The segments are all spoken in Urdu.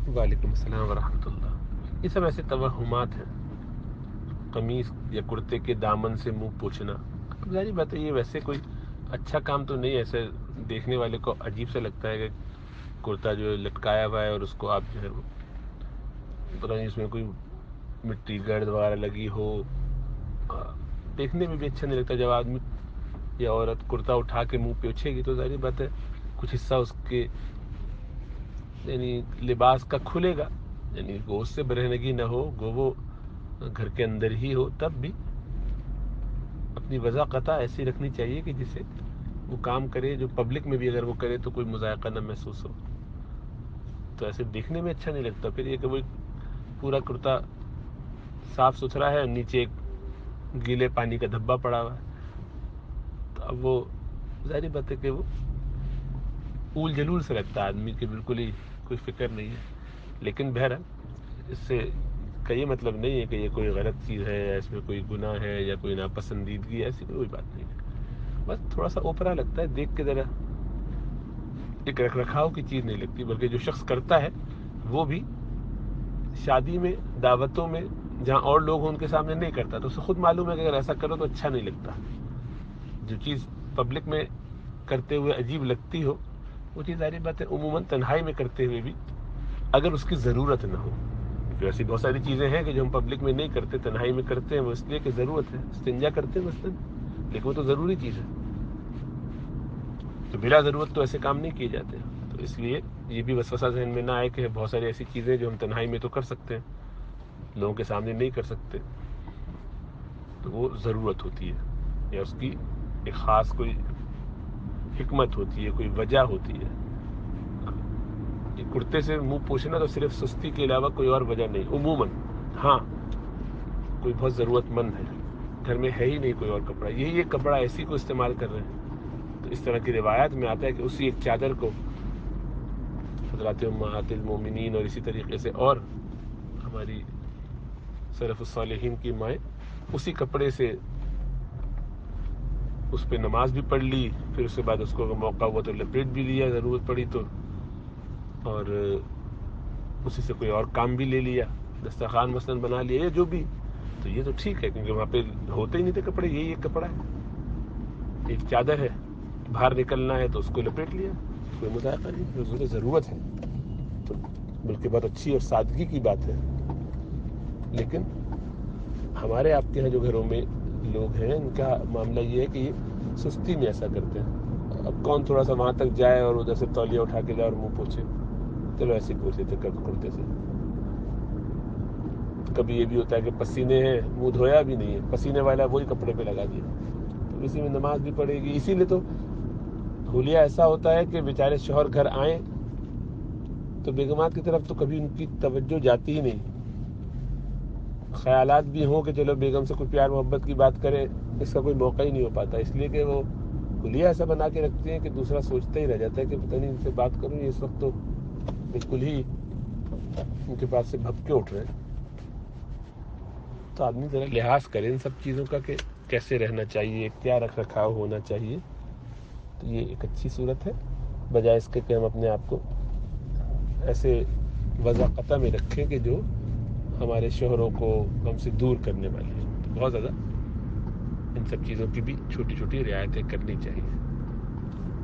وعلیکم السلام ورحمۃ اللہ. یہ سب ایسے توہمات ہیں. قمیص یا کرتے کے دامن سے منہ پوچھنا، اب ظاہری بات ہے یہ ویسے کوئی اچھا کام تو نہیں ہے. ایسے دیکھنے والے کو عجیب سا لگتا ہے کہ کرتا جو ہے لٹکایا ہوا ہے اور اس کو آپ جو ہے وہ پتہ نہیں اس میں کوئی مٹی گرد وغیرہ لگی ہو. دیکھنے میں بھی اچھا نہیں لگتا. جب آدمی یا عورت کرتا اٹھا کے منہ پوچھے گی تو ظاہری بات ہے کچھ حصہ اس کے یعنی لباس کا کھلے گا. یعنی وہ اس سے برہنگی نہ ہو، وہ گھر کے اندر ہی ہو، تب بھی اپنی وضاحت ایسی رکھنی چاہیے کہ جسے وہ کام کرے، جو پبلک میں بھی اگر وہ کرے تو کوئی مذائقہ نہ محسوس ہو. تو ایسے دیکھنے میں اچھا نہیں لگتا. پھر یہ کہ وہ پورا کرتا صاف ستھرا ہے، نیچے ایک گیلے پانی کا دھبا پڑا ہوا ہے، تو اب وہ ظاہری بات ہے کہ وہ اول جلول سے لگتا ہے آدمی کہ بالکل ہی کوئی فکر نہیں ہے. لیکن بہرحال اس سے کا یہ مطلب نہیں ہے کہ یہ کوئی غلط چیز ہے یا اس میں کوئی گناہ ہے یا کوئی ناپسندیدگی ہے. ایسی کوئی بات نہیں ہے. بس تھوڑا سا اوپرا لگتا ہے دیکھ کے، ذرا ایک رکھ رکھاؤ کی چیز نہیں لگتی. بلکہ جو شخص کرتا ہے وہ بھی شادی میں، دعوتوں میں جہاں اور لوگ ہوں ان کے سامنے نہیں کرتا، تو اسے خود معلوم ہے کہ اگر ایسا کرو تو اچھا نہیں لگتا. جو چیز پبلک میں کرتے ہوئے عجیب لگتی ہو وہ چیز ظاہری بات ہے عموماً تنہائی میں کرتے ہوئے بھی اگر اس کی ضرورت نہ ہو. تو ایسی بہت ساری چیزیں ہیں کہ جو ہم پبلک میں نہیں کرتے، تنہائی میں کرتے ہیں، وہ اس لیے کہ ضرورت ہے. استنجا کرتے ہیں مثلاً، لیکن وہ تو ضروری چیز ہے. تو بلا ضرورت تو ایسے کام نہیں کیے جاتے. تو اس لیے یہ بھی وسوسہ ذہن میں نہ آئے کہ بہت ساری ایسی چیزیں جو ہم تنہائی میں تو کر سکتے ہیں، لوگوں کے سامنے نہیں کر سکتے. تو وہ ضرورت ہوتی ہے یا اس کی ایک خاص کوئی حکمت ہوتی ہے، کوئی وجہ ہوتی ہے. کرتے سے منہ پوچھنا تو صرف سستی کے علاوہ کوئی اور وجہ نہیں. عموماً ہاں کوئی بہت ضرورت مند ہے، گھر میں ہے ہی نہیں کوئی اور کپڑا، یہی ایک کپڑا ایسی کو استعمال کر رہے ہیں، تو اس طرح کی روایات میں آتا ہے کہ اسی ایک چادر کو حضرات امہات المومنین اور اسی طریقے سے اور ہماری سلف الصالحین کی مائیں اسی کپڑے سے اس پہ نماز بھی پڑھ لی، پھر اس کے بعد اس کو موقع ہوا تو لپیٹ بھی لیا ضرورت پڑی تو، اور اسی سے کوئی اور کام بھی لے لیا، دسترخوان مثلاً بنا لیا یا جو بھی. تو یہ تو ٹھیک ہے کیونکہ وہاں پہ ہوتے ہی نہیں تھے کپڑے، یہی ایک کپڑا ہے، ایک چادر ہے، باہر نکلنا ہے تو اس کو لپیٹ لیا، کوئی مذائقہ نہیں. ضرورت ہے تو بلکہ بہت اچھی اور سادگی کی بات ہے. لیکن ہمارے آپ کے یہاں جو گھروں میں لوگ ہیں ان کا معاملہ یہ ہے کہ یہ سستی میں ایسا کرتے ہیں. اب کون تھوڑا سا وہاں تک جائے اور ادھر سے تولیہ اٹھا کے جائے اور منہ پوچھے. چلو ایسے پوچھے تھے کرتے سے. کبھی یہ بھی ہوتا ہے کہ پسینے ہیں، منہ دھویا بھی نہیں ہے، پسینے والا وہی کپڑے پہ لگا دیا، تو اسی میں نماز بھی پڑے گی. اسی لیے تو حلیہ ایسا ہوتا ہے کہ بیچارے شوہر گھر آئیں تو بیگمات کی طرف تو کبھی ان کی توجہ جاتی ہی نہیں. خیالات بھی ہوں کہ چلو بیگم سے کوئی پیار محبت کی بات کرے، اس کا کوئی موقع ہی نہیں ہو پاتا. اس لیے کہ وہ حلیہ ایسا بنا کے رکھتے ہیں کہ دوسرا سوچتا ہی رہ جاتا ہے کہ پتہ نہیں ان سے بات کروں، یہ اس وقت تو بالکل ہی ان کے پاس سے بھپکے اٹھ رہے ہیں. تو آدمی ذرا لحاظ کرے ان سب چیزوں کا کہ کیسے رہنا چاہیے، کیا رکھ رکھاؤ ہونا چاہیے. تو یہ ایک اچھی صورت ہے بجائے اس کے کہ ہم اپنے آپ کو ایسے وضاقتہ میں رکھیں کہ جو ہمارے شوہروں کو ہم سے دور کرنے والے ہیں. تو بہت زیادہ ان سب چیزوں کی بھی چھوٹی چھوٹی رعایتیں کرنی چاہیے.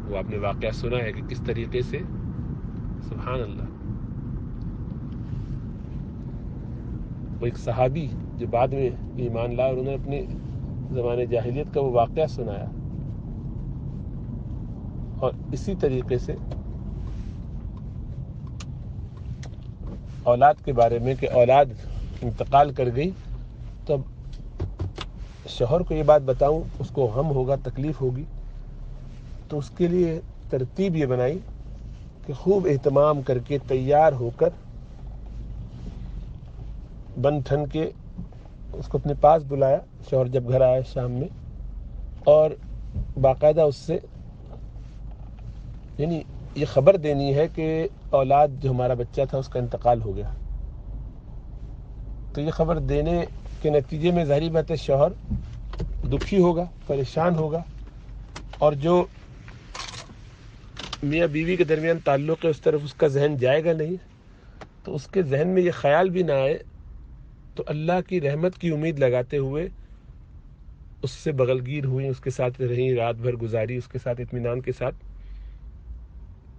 وہ آپ نے واقعہ سنا ہے کہ کس طریقے سے سبحان اللہ وہ ایک صحابی جو بعد میں ایمان لا اور انہوں نے اپنے زمانے جاہلیت کا وہ واقعہ سنایا، اور اسی طریقے سے اولاد کے بارے میں کہ اولاد انتقال کر گئی تو اب شوہر کو یہ بات بتاؤں اس کو غم ہوگا، تکلیف ہوگی. تو اس کے لیے ترتیب یہ بنائی کہ خوب اہتمام کر کے تیار ہو کر بن ٹھن کے اس کو اپنے پاس بلایا شوہر جب گھر آیا شام میں، اور باقاعدہ اس سے یعنی یہ خبر دینی ہے کہ اولاد جو ہمارا بچہ تھا اس کا انتقال ہو گیا. تو یہ خبر دینے کے نتیجے میں ظاہری بات ہے شوہر دکھی ہوگا، پریشان ہوگا، اور جو میاں بیوی کے درمیان تعلق ہے اس طرف اس کا ذہن جائے گا نہیں. تو اس کے ذہن میں یہ خیال بھی نہ آئے تو اللہ کی رحمت کی امید لگاتے ہوئے اس سے بغلگیر ہوئی، اس کے ساتھ رہیں، رات بھر گزاری اس کے ساتھ اطمینان کے ساتھ،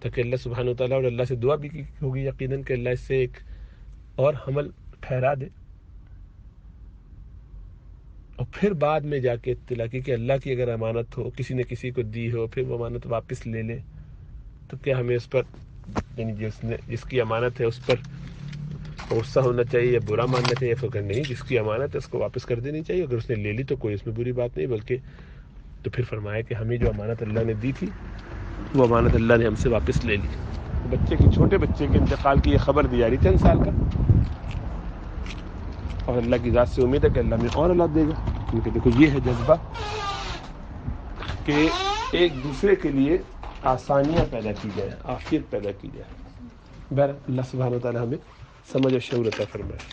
تاکہ اللہ سبحانہ وتعالیٰ اور اللہ سے دعا بھی کی ہوگی یقیناً کہ اللہ اس سے ایک اور حمل ٹھہرا دے، اور پھر بعد میں جا کے اطلاع کی کہ اللہ کی اگر امانت ہو، کسی نے کسی کو دی ہو، پھر وہ امانت واپس لے لے، تو کیا ہمیں اس پر یعنی جس کی امانت ہے اس پر غصہ ہونا چاہیے یا برا ماننا چاہیے؟ فکر نہیں، جس کی امانت ہے اس کو واپس کر دینی چاہیے، اگر اس نے لے لی تو کوئی اس میں بری بات نہیں، بلکہ تو پھر فرمایا کہ ہمیں جو امانت اللہ نے دی تھی وہ امانت اللہ نے ہم سے واپس لے لی۔ بچے کی، چھوٹے بچے کے انتقال کی یہ خبر دی جا رہی 3 سال کا، اور اللہ کی ذات سے امید ہے کہ اللہ میں اور اولاد دے گا، کیونکہ دیکھو یہ ہے جذبہ کہ ایک دوسرے کے لیے آسانیاں پیدا کی جائیں، عافیت پیدا کی جائے۔ بہرحال اللہ سبحانہ وتعالی ہمیں سمجھ اور شعور عطا فرمائے۔